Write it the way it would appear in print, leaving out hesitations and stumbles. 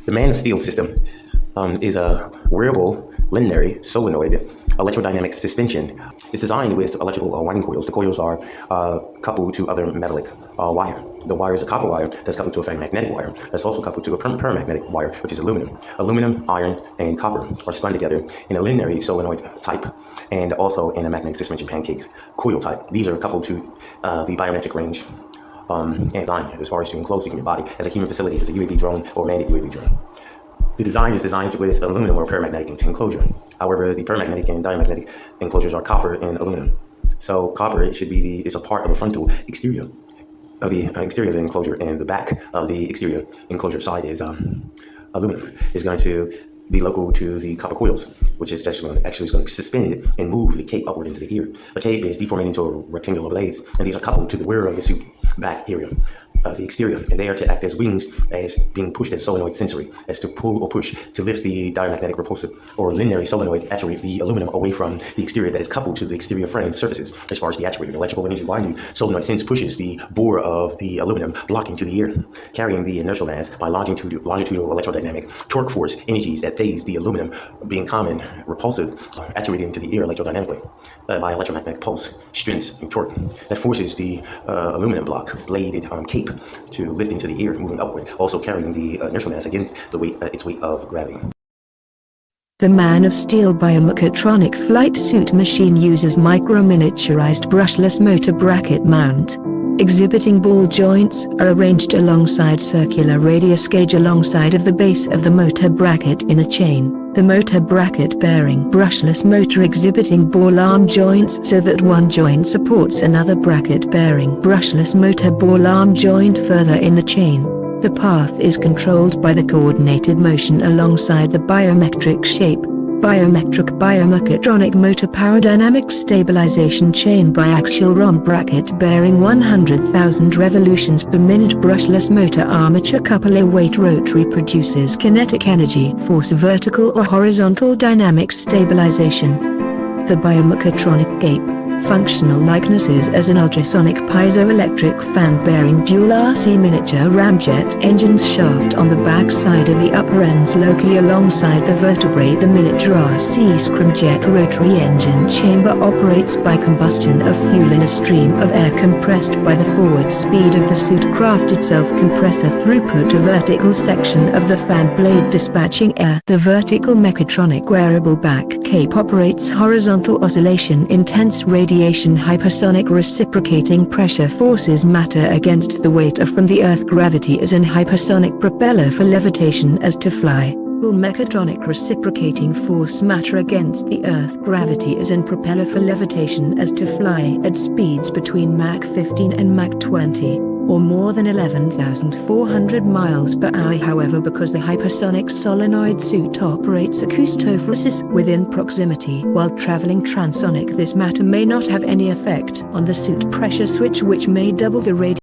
The Man of Steel system is a wearable linear solenoid electrodynamic suspension. It's designed with electrical winding coils. The coils are coupled to other metallic wire. The wire is a copper wire that's coupled to a ferromagnetic wire that's also coupled to a paramagnetic wire, which is aluminum. Aluminum, iron, and copper are spun together in a linear solenoid type and also in a magnetic suspension pancake coil type. These are coupled to the biometric range and design as far as to enclose in your body as a human facility, as a UAV drone or manned UAV drone. The design is designed with aluminum or paramagnetic enclosure. However, the paramagnetic and diamagnetic enclosures are copper and aluminum. So copper is a part of the frontal exterior of the enclosure, and the back of the exterior enclosure side is aluminum. Is going to be local to the copper coils, which is actually going to suspend and move the cape upward into the ear. The cape is deforming into rectangular blades, and these are coupled to the rear of the suit back area of the exterior, and they are to act as wings, as being pushed as solenoid sensory, as to pull or push to lift the diamagnetic repulsive or linear solenoid actuator, the aluminum, away from the exterior that is coupled to the exterior frame surfaces. As far as the actuator, the electrical energy winding solenoid sense pushes the bore of the aluminum blocking to the ear, carrying the inertial mass by longitudinal electrodynamic torque force energies that phase the aluminum, being common repulsive, actuated into the ear electrodynamically by electromagnetic pulse, strength, and torque that forces the aluminum block bladed cape to lift into the ear, moving upward, also carrying the inertial mass against the weight, its weight of gravity. The Man of Steel biomechatronic flight suit machine uses micro-miniaturized brushless motor bracket mount. Exhibiting ball joints are arranged alongside circular radius gauge alongside of the base of the motor bracket in a chain. The motor bracket bearing brushless motor exhibiting ball arm joints so that one joint supports another bracket bearing brushless motor ball arm joint further in the chain. The path is controlled by the coordinated motion alongside the biometric shape. Biometric biomechatronic motor power dynamic stabilization chain biaxial ROM bracket bearing 100,000 revolutions per minute brushless motor armature coupler weight rotary produces kinetic energy force vertical or horizontal dynamic stabilization. The biomechatronic cape functional likenesses as an ultrasonic piezoelectric fan bearing dual RC miniature ramjet engines shaft on the back side of the upper ends locally alongside the vertebrae. The miniature RC scramjet rotary engine chamber operates by combustion of fuel in a stream of air compressed by the forward speed of the suit craft itself. Compressor throughput a vertical section of the fan blade dispatching air. The vertical mechatronic wearable back cape operates horizontal oscillation intense radiation hypersonic reciprocating pressure forces matter against the weight of from the earth. Gravity is an hypersonic propeller for levitation as to fly. Mechatronic reciprocating force matter against the earth. Gravity is an propeller for levitation as to fly at speeds between Mach 15 and Mach 20. Or more than 11,400 miles per hour. However, because the hypersonic solenoid suit operates acoustophoresis within proximity while traveling transonic, this matter may not have any effect on the suit pressure switch, which may double the radius